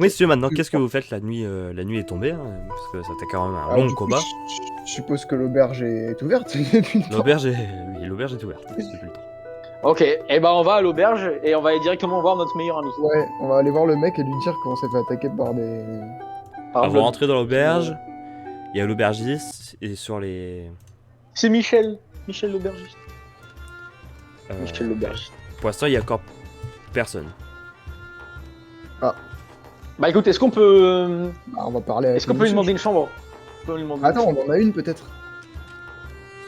messieurs, maintenant, qu'est-ce que vous faites la nuit est tombée, hein, parce que ça t'a quand même un long du coup, combat. je suppose que l'auberge est ouverte depuis le temps. L'auberge est... Oui, l'auberge est ouverte depuis le temps. Ok, et ben on va à l'auberge et on va aller directement voir notre meilleur ami. Ouais, on va aller voir le mec et lui dire qu'on s'est fait attaquer par des... Par Vous Blood. rentrez dans l'auberge, il y a l'aubergiste, et sur les... C'est Michel. Michel l'aubergiste. Michel euh, l'aubergiste. Pour l'instant, il y a encore personne. Bah écoute, est-ce qu'on peut... Bah, on va parler avec Est-ce qu'on le peut lui monsieur. demander une chambre? On peut lui demander une Attends, chambre. on en a une peut-être.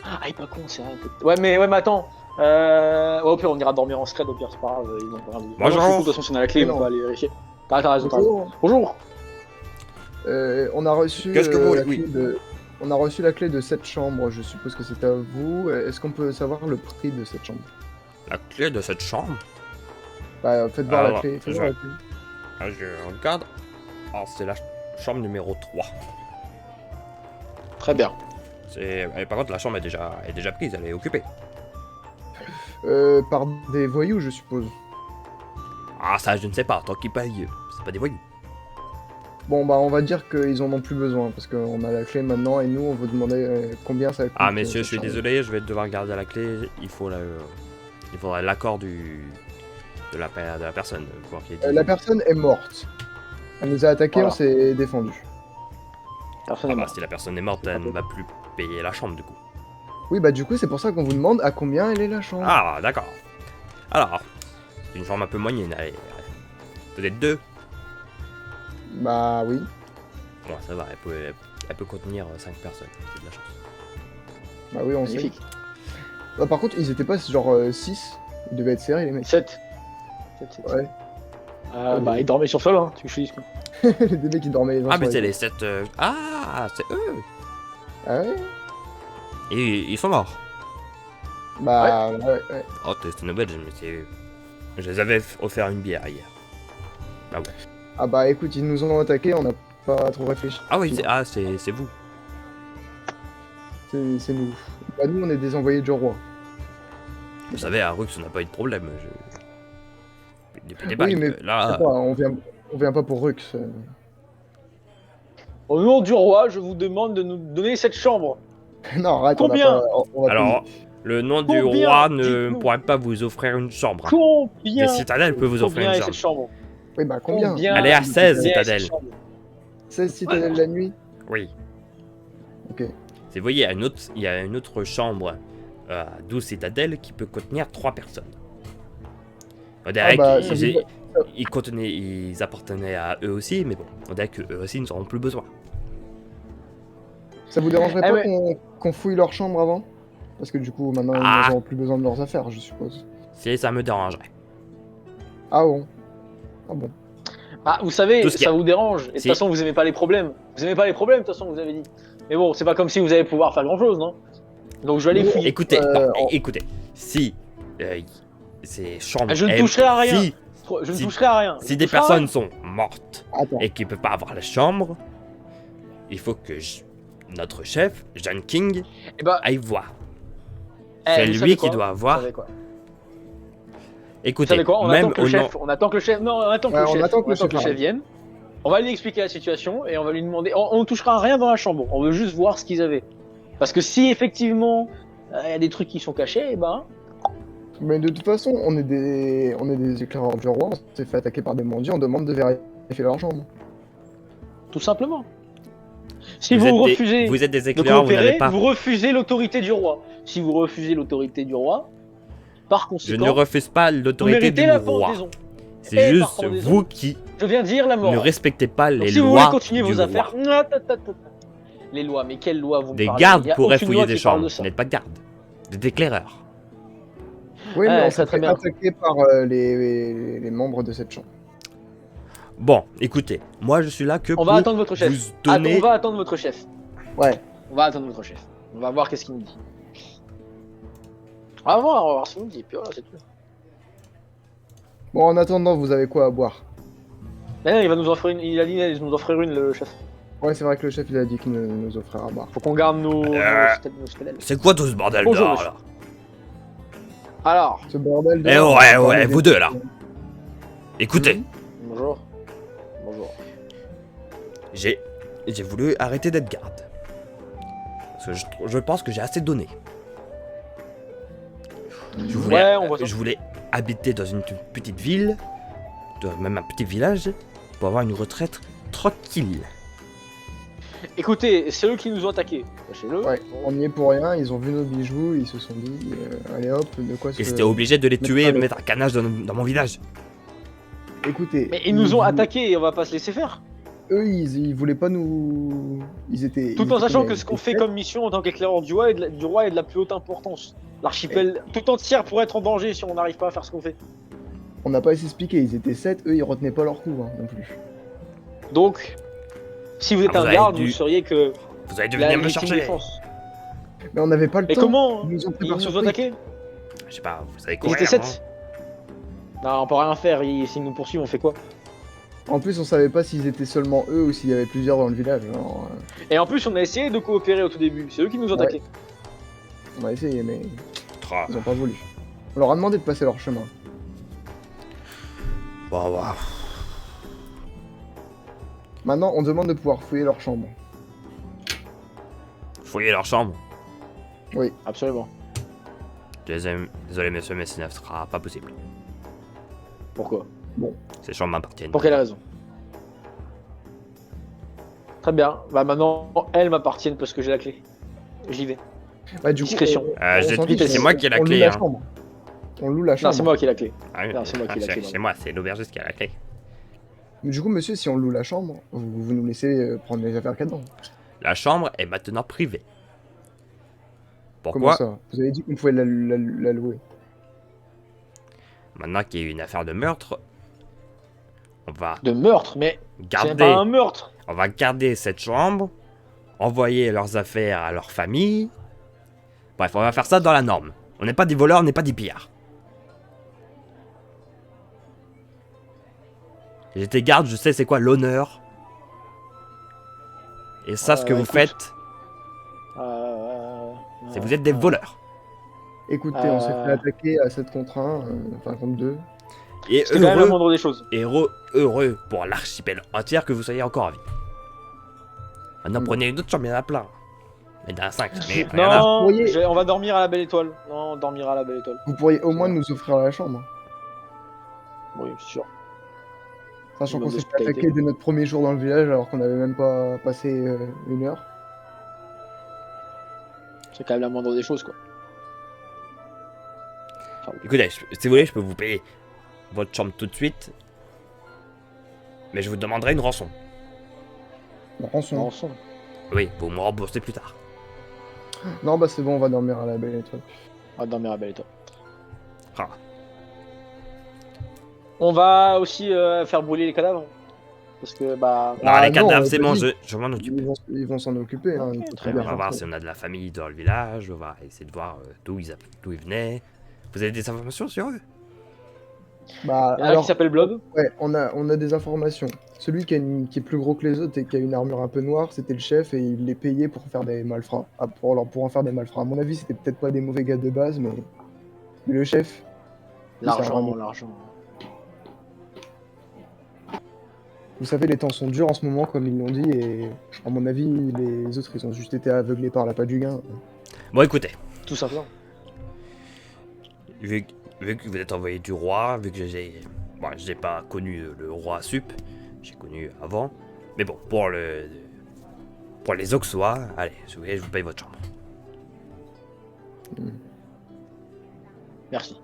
Ah, il est pas con, c'est vrai. Ouais, mais attends. Ouais, au pire, on ira dormir en scred, au pire, c'est pas grave. Ils ont pas rien dit. Bonjour. De toute façon, si on a la clé, Mais on non. va aller vérifier. T'as raison, t'as raison. Bonjour. Bonjour. On a reçu Qu'est-ce que vous voulez la clé de... On a reçu la clé de cette chambre, je suppose que c'est à vous. Est-ce qu'on peut savoir le prix de cette chambre? La clé de cette chambre? Bah, faites voir la Alors, clé. Faites je- voir la clé. Ah, je regarde. Alors, c'est la chambre numéro 3. Très bien. Par contre, la chambre est déjà prise, elle est occupée. Par des voyous, je suppose. Ah, ça, je ne sais pas, tant qu'ils payent, c'est pas des voyous. Bon, bah, on va dire qu'ils en ont plus besoin, parce qu'on a la clé maintenant, et nous, on vous demandait combien ça coûte. Ah, messieurs, je cette suis chambre. désolé, je vais devoir garder la clé. Il faudra l'accord de la personne. Pour qu'il y ait La personne est morte. Elle nous a attaqués, Voilà. on s'est défendu. Personne Ah n'est bah, mort. si la personne est morte, elle ne va plus payer la chambre, du coup. Oui, bah, du coup, c'est pour ça qu'on vous demande à combien elle est la chambre. Ah, d'accord. Alors, c'est une chambre un peu moyenne, allez. Peut-être 2. Bah, oui. Bon, ça va, elle peut contenir 5 personnes, c'est de la chance. Bah, oui, on sait. Magnifique. Bah, par contre, ils étaient pas genre 6. Ils devaient être serrés, les mecs. 7. Ouais. Bah, il dormait sur le sol, hein. Tu veux que je te dise quoi? Des mecs qui dormaient les uns Ah, sur mais les c'est autres. les 7... Ah, c'est eux. Ah ouais. Et ils sont morts. Bah, ouais. Oh, c'est une nouvelle, je les avais offert une bière hier. Ah bon. Ah bah, écoute, ils nous ont attaqués, on n'a pas trop réfléchi. Ah oui, c'est vous. C'est nous. Bah, nous, on est des envoyés du roi. Vous savez, à Rux, on n'a pas eu de problème. Des Oui, mais là... c'est pas, on vient pas pour Rux. Au nom du roi, je vous demande de nous donner cette chambre. Non, arrête, Combien on va Alors, payer. le nom du Combien roi ne Dites-nous. pourrait pas vous offrir une chambre. Combien Les citadelles peuvent vous offrir Combien une est cette chambre. chambre? Oui, bah, combien Combien Elle est à 16 Combien est citadelles. cette chambre 16 citadelles la nuit. Oui. Ok. Vous voyez, il y a une autre chambre à 12 citadelles qui peut contenir 3 personnes. On dirait Ah bah, qu'ils ça ils appartenaient à eux aussi, mais bon, on dirait qu'eux aussi n'en auront plus besoin. Ça vous dérangerait Eh pas ouais. qu'on fouille leur chambre avant? Parce que du coup, maintenant, Ah. ils n'auront plus besoin de leurs affaires, je suppose. Si ça me dérangerait. Ah bon? Ah bon? Ah, vous savez, Tout ce qu'il y ça a. vous dérange. Et de toute Si. façon, vous aimez pas les problèmes. Vous aimez pas les problèmes, de toute façon, vous avez dit. Mais bon, c'est pas comme si vous allez pouvoir faire grand chose, non? Donc je vais aller Non, fouiller. Écoutez, Euh, non, écoutez, si ces chambres... Ah, je ne aiment- toucherai à rien. Si, Je ne si- toucherai à rien. Je si ne des toucherai à personnes sont mortes Attends. et qui ne peuvent pas avoir la chambre, il faut que notre chef, John King, rien. Eh bah, aille voir. eh, C'est vous lui savez qui quoi doit Vous voir. savez quoi Vous Écoutez, savez quoi? On même attend que au le nom... chef. On attend que le chef. Non, on attend que Ouais, le on chef. attend que le chef chef arrive. vienne. On va lui expliquer la situation et on va lui demander. On ne touchera à rien dans la chambre. On veut juste voir ce qu'ils avaient. Parce que si effectivement il y a des trucs qui sont cachés, eh ben. Mais de toute façon, on est des éclaireurs du roi, on s'est fait attaquer par des mendiants, on demande de vérifier leur chambre. Tout simplement. Si vous refusez Vous êtes des de éclaireurs, vous coopérer, n'avez pas... vous refusez l'autorité du roi. Si vous refusez l'autorité du roi, par Je conséquent, ne refuse pas vous l'autorité méritez du la roi. pendaison. C'est Et juste par pendaison, vous qui Je viens dire la mort. ne respectez pas Donc les si vous voulez lois continuer du vos affaires, roi. les lois, mais quelles lois vous me Des parlez? gardes Il y a pourraient aucune fouiller loi des qui parle chambres, de vous ça. n'êtes pas de garde. Des éclaireurs. Oui, mais Ouais, on très, s'est très fait bien. attaquer par les membres de cette chambre. Bon, écoutez, moi je suis là que On pour va attendre votre chef. vous donner... On va attendre votre chef. Ouais. On va attendre votre chef. On va voir qu'est-ce qu'il nous dit. On va voir ce qu'il nous dit. Puis voilà, c'est tout. Bon, en attendant, vous avez quoi à boire? Mais non, il va nous offrir une. Il a dit qu'il nous offrir une, le chef. Ouais, c'est vrai que le chef, il a dit qu'il nous offrira à boire. Faut qu'on garde nos stèles. C'est quoi tout ce bordel Bonjour, dehors monsieur. là? Alors, Ce bordel de... Eh ouais, vous deux là. Écoutez, bonjour. Bonjour. j'ai voulu arrêter d'être garde. Parce que je pense que j'ai assez donné. Ouais, on voit ça. Je voulais habiter dans une petite ville, même un petit village, pour avoir une retraite tranquille. Écoutez, c'est eux qui nous ont attaqués. Sachez-le. Ouais, on n'y est pour rien, ils ont vu nos bijoux, ils se sont dit, allez hop, de quoi se... Et c'était obligé de les tuer et allez. mettre un canage dans mon village. Écoutez... Mais ils nous ont attaqués et on va pas se laisser faire. Eux, ils voulaient pas nous... Ils étaient... Tout ils en étaient sachant comme- que ce qu'on ils fait étaient comme mission en tant qu'éclaireur du roi est de la plus haute importance. L'archipel tout entière pourrait être en danger si on n'arrive pas à faire ce qu'on fait. On n'a pas assez expliqué, ils étaient 7, eux ils retenaient pas leur coup non plus. Donc, si vous êtes Ah, vous un avez garde, dû- vous sauriez que Vous allez la devenir me légitime chercher. défense. Mais on n'avait pas le Et temps. comment Ils nous ont pris ils par nous ont surprise. attaqués? Je sais pas, vous savez Ils courir. étaient hein. 7. Non, on peut rien faire. S'ils nous poursuivent, on fait quoi? En plus, on savait pas s'ils étaient seulement eux ou s'il y avait plusieurs dans le village. Alors, Et en plus, on a essayé de coopérer au tout début. C'est eux qui nous ont Ouais. attaqués. on a essayé, mais Tra- ils ont pas voulu. On leur a demandé de passer leur chemin. Bon. Maintenant, on demande de pouvoir fouiller leur chambre. Fouiller leur chambre. Absolument. Désolé monsieur, mais ce ne sera pas possible. Pourquoi? Ces chambres m'appartiennent. Pour quelle raison? Très bien. Bah maintenant, elles m'appartiennent parce que j'ai la clé. J'y vais. Bah, du Discrétion. Coup, Je s'en te dis, fiche, c'est moi qui ai la on loue clé. la Hein. chambre. On loue la chambre. Non, c'est moi qui ai la clé. Ah, oui, Non, c'est moi qui ai la clé, c'est moi, c'est l'aubergiste qui a la clé. Mais du coup, monsieur, si on loue la chambre, vous nous laissez prendre les affaires qu'il y a dedans. La chambre est maintenant privée. Comment Pourquoi? ça? Vous avez dit qu'on pouvait la louer. Maintenant qu'il y a eu une affaire de meurtre, on va De meurtre, mais c'est garder, pas un meurtre. on va garder cette chambre, envoyer leurs affaires à leur famille. Bref, on va faire ça dans la norme. On n'est pas des voleurs, on n'est pas des pillards. J'étais garde, je sais c'est quoi l'honneur. Et ça, ce que vous Écoute. faites, c'est vous êtes des voleurs. Écoutez, on s'est fait attaquer à 7 contre 1, enfin contre 2. Et C'est quand même la heureux, moindre des choses. heureux pour l'archipel entière que vous soyez encore en vie. Maintenant, prenez une autre chambre, il y en a plein. Mais dans 5, mais il y en a. Non, pourriez- on va dormir à la Belle Étoile. Non, on dormira à la Belle Étoile. Vous pourriez au moins nous offrir la chambre. Oui, c'est sûr. Sachant qu'on Une s'est fait hospitalité. attaquer dès notre premier jour dans le village alors qu'on n'avait même pas passé 1 heure. C'est quand même la moindre des choses, quoi. Écoutez, si vous voulez, je peux vous payer votre chambre tout de suite. Mais je vous demanderai une rançon. La rançon. Rançon. Oui, vous me remboursez plus tard. Non, bah c'est bon, on va dormir à la Belle Étoile. On va dormir à la Belle Étoile. Ah. On va aussi faire brûler les cadavres. Parce que, bah... Non, Ah, les cadavres, non, c'est on bon, dit. je m'en occupe. Ils vont s'en occuper. Hein, Ok, ils peuvent très bien On va faire voir ça. si on a de la famille dans le village, on va essayer de voir d'où ils venaient. Vous avez des informations sur eux? Bah, Il y en a un alors, qui s'appelle Blob. ouais, on a des informations. Celui qui est plus gros que les autres et qui a une armure un peu noire, c'était le chef et il les payait pour faire des malfrats. Ah, pour en faire des malfrats. À mon avis, c'était peut-être pas des mauvais gars de base, mais le chef. c'est L'argent, vraiment- l'argent. Vous savez, les temps sont durs en ce moment, comme ils l'ont dit, et à mon avis, les autres, ils ont juste été aveuglés par l'appât du gain. Bon, écoutez, Tout simplement. vu que vous êtes envoyé du roi, vu que j'ai pas connu le roi Sup, j'ai connu avant. Mais bon, pour les Auxois, allez, si vous voulez, je vous paye votre chambre. Merci.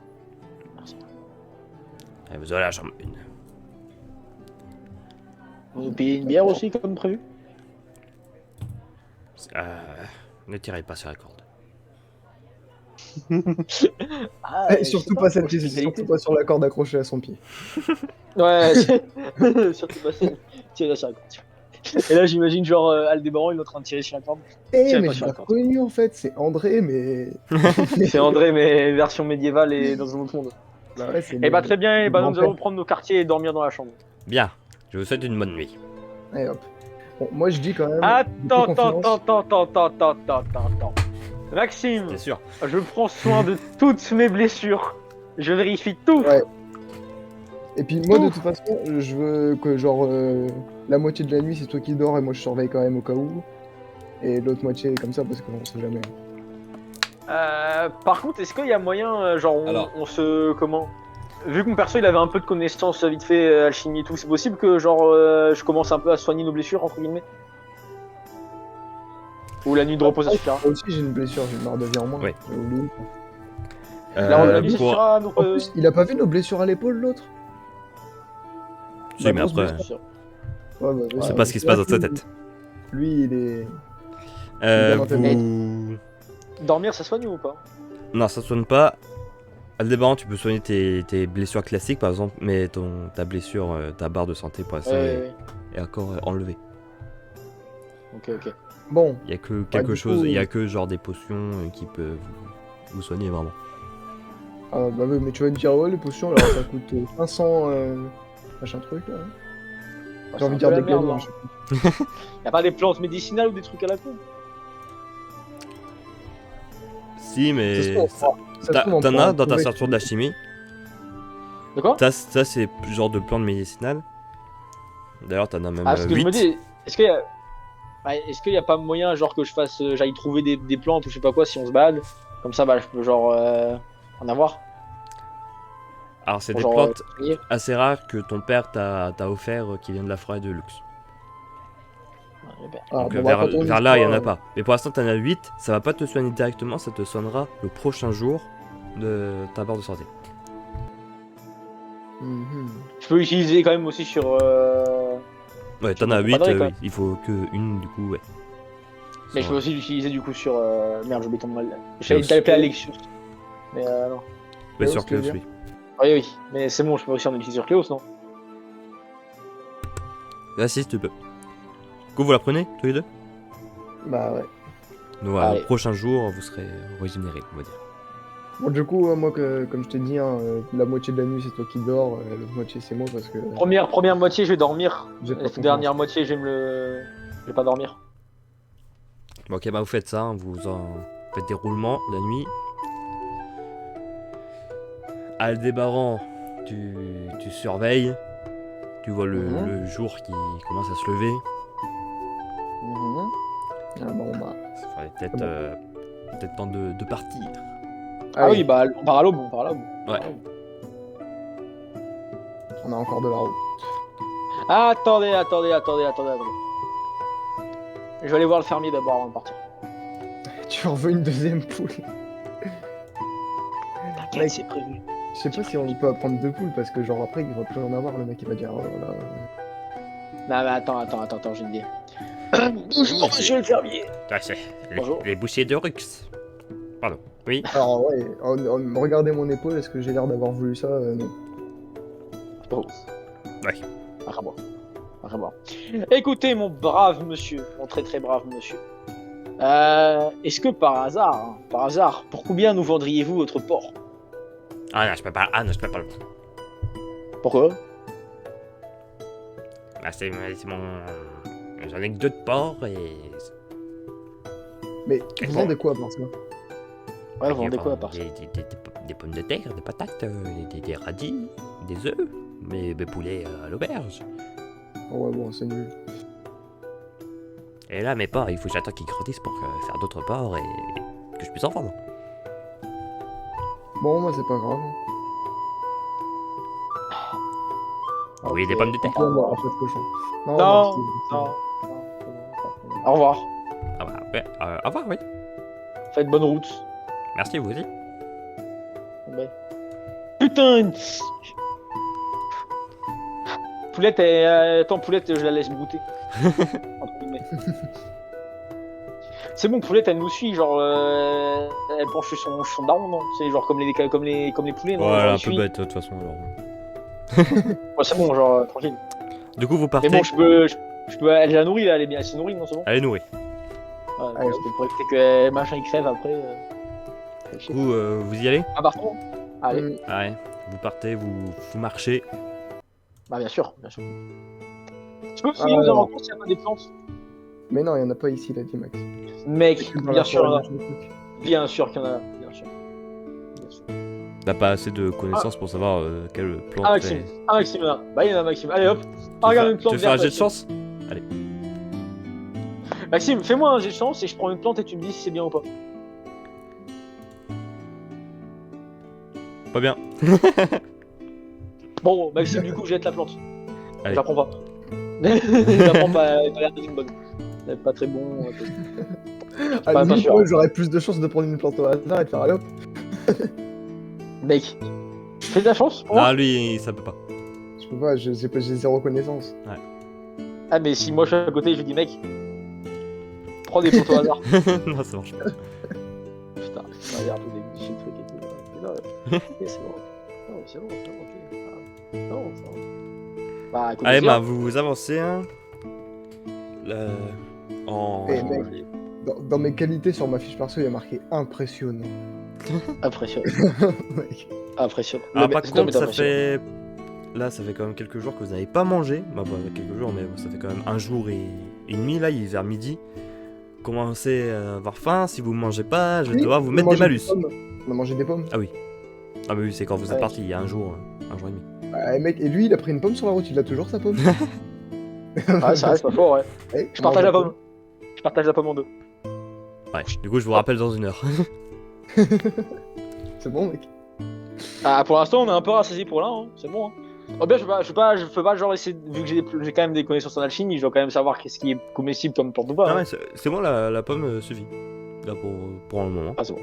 Allez, vous aurez la chambre 1. Vous nous payez une bière aussi, comme prévu? Ne tirez pas sur la corde. Ah, Eh, surtout pas celle qui surtout pas sur la corde accrochée à son pied. Ouais, surtout pas celle. Tirer sur la corde. Et là, j'imagine genre Aldébaran, il est en train de tirer sur la corde. Eh, Tiens, mais pas je sur l'ai la corde. reconnu en fait, c'est André, mais. C'est André, mais version médiévale et dans un autre monde. Bah ouais, c'est Et bah très bien, et bah nous grand-père. allons prendre nos quartiers et dormir dans la chambre. Bien, je vous souhaite une bonne nuit. Allez, hop. Bon, moi je dis quand même. Attends, beaucoup confiance. attends. Maxime, Bien sûr. je prends soin de toutes mes blessures. Je vérifie tout. Ouais. Et puis moi de toute façon, je veux que genre la moitié de la nuit c'est toi qui dors et moi je surveille quand même au cas où. Et l'autre moitié comme ça parce qu'on sait jamais. Par contre, est-ce qu'il y a moyen, genre, Alors. on se. Comment? Vu que mon perso il avait un peu de connaissances vite fait, alchimie et tout, c'est possible que genre je commence un peu à soigner nos blessures, entre guillemets? Ou la nuit de repos ça suffira? Moi aussi j'ai une blessure, j'ai une barre de vie en moins. Ouais. J'ai oublié. La nuit ça pour... suffira, donc. En plus, il a pas vu nos blessures à l'épaule l'autre? Si, la mais grosse après, blessure. Ouais, bah, je sais ouais, pas ce qui se passe dans sa lui, tête. Lui il est. Dormir ça soigne ou pas? Non, ça soigne pas. Aldébaran, tu peux soigner tes blessures classiques par exemple, mais ta blessure, ta barre de santé pour l'instant Ouais. est encore enlevée. Ok. Bon, Il y a que quelque du chose, coup, il y a que genre des potions qui peuvent vous soigner vraiment. ah, bah oui, mais tu vas me dire, ouais, les potions alors ça coûte 500 machin truc là. J'ai envie de dire des merde, gagnants. hein. Y'a pas des plantes médicinales ou des trucs à la con? Si, mais Ça se trouve, ça se trouve, on t'en pourra as dans ta trouver- ceinture d'alchimie. De quoi? Ça c'est genre de plantes médicinales. D'ailleurs, t'en as même Ah, parce que je 8. me dis, est-ce qu'il y a pas moyen, genre, que je fasse, j'aille trouver des plantes ou je sais pas quoi si on se balade? Comme ça, bah, je peux, genre, en avoir. Alors, c'est Pour des genre, plantes soigner. assez rares que ton père t'a offert qui viennent de la forêt de luxe. Ah, Donc bon, bah, vers, quand on y vers là, il y en sera, a pas. Mais pour l'instant, t'en as 8. Ça va pas te soigner directement, ça te soignera le prochain jour de ta barre de santé. Je peux utiliser quand même aussi sur. Ouais, Je t'en as comprends 8, pas, quoi. oui. Il faut que une, du coup, ouais. Mais je peux Sans- aussi l'utiliser du coup sur. Merde, j'oublie ton mal. Cléos. J'allais t'appeler Alexius. Mais non. Ouais, Cléos, sur tu veux Cléos, dire oui. Oui. Mais c'est bon, je peux aussi en utiliser sur Cléos, non? Là, si, tu peux. Du coup, vous la prenez, tous les deux? Bah ouais. Donc, Allez. le prochain jour, vous serez régénéré, on va dire. Bon, du coup, moi, comme je t'ai dit, hein, la moitié de la nuit c'est toi qui dors, l'autre moitié c'est moi parce que. Première moitié, je vais dormir. J'ai pas La confiance. dernière moitié, je vais pas dormir. Bon, ok, bah vous faites ça, hein, vous en faites des roulements la nuit. Aldébaran, tu surveilles. Tu vois Mhm. le jour qui commence à se lever. Ah bon, bah. Ça ferait peut-être Bon. peut-être temps de partir. Ah Allez, oui, bah on part à l'aube, on part à l'aube. Ouais. on a encore de la route. Attendez. Je vais aller voir le fermier d'abord avant de partir. Tu en veux une deuxième poule? T'inquiète, c'est prévu. Je sais pas si on peut apprendre 2 poules parce que, genre, après, il va plus en avoir. Le mec, il va dire, oh là là. Non, mais attends, j'ai une idée. Bonjour, monsieur le fermier. Ah, c'est Bonjour. les bouchers de Rux. Pardon. Oui. Alors, ouais, regardez mon épaule, est-ce que j'ai l'air d'avoir voulu ça? Non. Oh. Ouais. Vraiment. Écoutez, mon brave monsieur, mon très très brave monsieur. Est-ce que par hasard, pour combien nous vendriez-vous votre porc? Ah non, je peux pas. Ah non, je peux pas. Pourquoi? Ah, c'est mon. J'en ai que 2 de porc et. Mais vous vendez quoi par ça? Ouais, vous vendez quoi à part ça? Des pommes de terre, des patates, des radis, des œufs, mes poulets à l'auberge. Oh ouais, bon, c'est nul. Et là, mes porcs, il faut que j'attende qu'ils grandissent pour faire d'autres porcs et que je puisse en vendre. Bon, moi, c'est pas grave. Oui, des pommes de terre. On va pas de cochon. Non, Non, merci. Au revoir. Ah bah, ouais, au revoir, oui. Faites bonne route. Merci, vous aussi. Ouais. Putain. Poulette, attends, Poulette, je la laisse brouter. Entre guillemets. C'est bon, Poulette, elle nous suit, genre, elle penche sur son daron, non? C'est genre comme les poulets, non? Genre, Voilà, elle un peu suit. bête, de toute façon, alors. Ouais, c'est bon, genre, tranquille. Du coup, vous Mais partez. bon, je peux, elle la nourrit là, elle est bien assez nourrie, non? C'est bon? Allez, nourrir. Ouais, Allez, parce que pour éviter que machin il crève après. Du coup, vous y allez? Ah, par contre? Allez, Ouais. Vous partez, vous marchez. bah bien sûr. Tu peux fouiller aux alors. alentours s'il y a pas des plantes? Mais non, il y en a pas ici, là, dit Max. Mec, Dans bien la sûr, forêt, il y en a. Bien sûr qu'il y en a, bien sûr. T'as pas assez de connaissances pour savoir quelle plante. Un Maxime. Un Maxime là. Bah, il y en a un Maxime. Allez hop. Ah, regarde une plante Tu veux faire un verte. jet de chance? Maxime, fais-moi un jet de chance et je prends une plante et tu me dis si c'est bien ou pas. Pas bien. Bon, Maxime, du coup, jette la plante. Allez. Je la prends pas. Je la prends pas, elle a pas l'air d'être une bonne. Elle est pas très bon. À pas la limite, sûr. moi, j'aurais plus de chances de prendre une plante au hasard et de faire allez hop. Mec, fais de la chance pour moi. Ah, lui, ça peut pas. Je peux pas, j'ai zéro connaissance. Ah, mais si moi je suis à côté, je lui dis, mec, prends des plantes au hasard. Non, ça marche pas. Putain, ça a l'air un peu déguisé le truc et tout. Mais non, ok, c'est bon. Non, c'est bon, ok. Ah, non, c'est bon. Bah, écoute, Allez, vas-y, bah, hein. vous avancez, hein. En. Eh, mec, dans mes qualités sur ma fiche perso, il y a marqué impressionnant. Impressionnant. Mec. Impressionnant. Alors, Le par mec- contre, ça impressionnant. fait. Là, ça fait quand même quelques jours que vous n'avez pas mangé. Bah, quelques jours, mais ça fait quand même un jour et une nuit. Là, il est vers midi. Commencez à avoir faim. Si vous mangez pas, je vais Oui, devoir vous on a mettre des mangé malus. pommes. On a mangé des pommes. Ah, mais oui, c'est quand vous êtes Ouais. parti, il y a un jour et demi. Ah, mec, et lui, il a pris une pomme sur la route, il a toujours sa pomme. Ah, ça reste pas fort, ouais. Eh, Je partage la mange pomme. Je partage la pomme en deux. Ouais, du coup, je vous rappelle dans une heure. C'est bon, mec. Ah, pour l'instant, on est un peu rassasié pour là, hein. C'est bon. Hein. Oh, bien, je peux pas genre essayer, vu que j'ai quand même des connaissances en alchimie, je dois quand même savoir qu'est-ce qui est comestible comme plante ou pas. Ah hein. ouais, c'est bon, la pomme suffit. Là, pour le moment. Ah, c'est bon.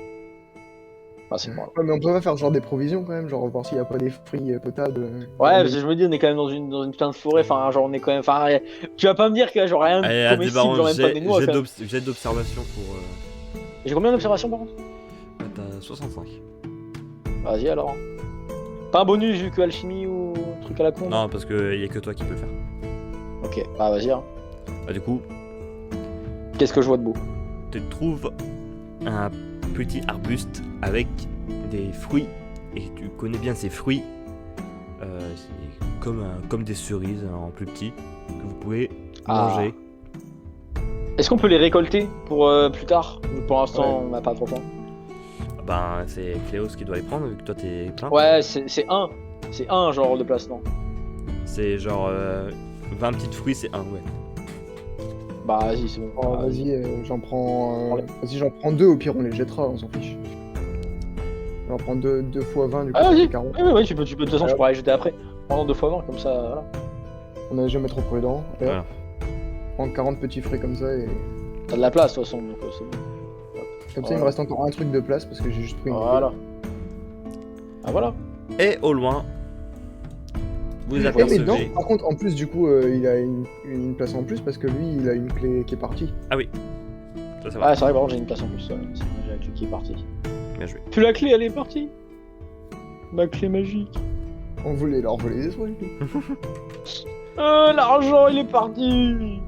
Ah, c'est bon. Ouais, mais on peut pas faire genre des provisions quand même, genre voir s'il y a pas des fruits potables. Ouais, parce que je me dis, on est quand même dans une putain de forêt, enfin, genre, on est quand même. Enfin, tu vas pas me dire qu'il y a genre rien de Allez, comestible, genre même pas des noix. quand même. jet d'observation pour. J'ai combien d'observations par contre T'as 65. Vas-y alors. Pas un bonus vu que alchimie ou truc à la con. Non, parce qu'il y a que toi qui peux le faire. Ok, bah vas-y. Hein. Bah, du coup, Qu'est-ce que je vois de beau tu trouves un petit arbuste avec des fruits. Et tu connais bien ces fruits. C'est comme des cerises hein, en plus petit. Que vous pouvez Ah. manger. Est-ce qu'on peut les récolter pour plus tard Vu que pour l'instant, Ouais. on n'a pas trop le temps. Ben, c'est Cléos qui doit les prendre vu que toi t'es plein. Ouais, c'est un. C'est un genre de place, non C'est genre 20 petits fruits, c'est un, ouais. Bah vas-y, c'est bon. Oh, Ah, vas-y, j'en prends. Vas-y, j'en prends deux, au pire on les jettera, on s'en fiche. J'en prends deux fois 20 du coup, Ah, ça vas-y. fait 40. Ouais, tu peux, de toute façon, je Alors. pourrais les jeter après. Pendant 2 fois 20, comme ça, voilà. On est jamais trop prudent. Et hop, Voilà. prendre 40 petits fruits comme ça et. T'as de la place, de toute façon, donc c'est bon. Comme ça, il me reste encore un truc de place parce que j'ai juste pris une. Voilà. Ah, voilà. Et au loin, vous Eh, mais non, apercevez. par contre, en plus, du coup, il a une place en plus parce que lui, il a une clé qui est partie. Ça, ça va. Ah, c'est vrai, par contre, j'ai une place en plus. Ouais. C'est vrai, j'ai la clé qui est partie. Bien joué. Puis la clé, elle est partie. Ma clé magique. On voulait leur voler des trucs. L'argent, il est parti.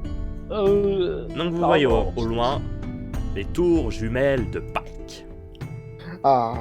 Donc vous Pardon. voyez au loin les tours jumelles de Pâques. Ah,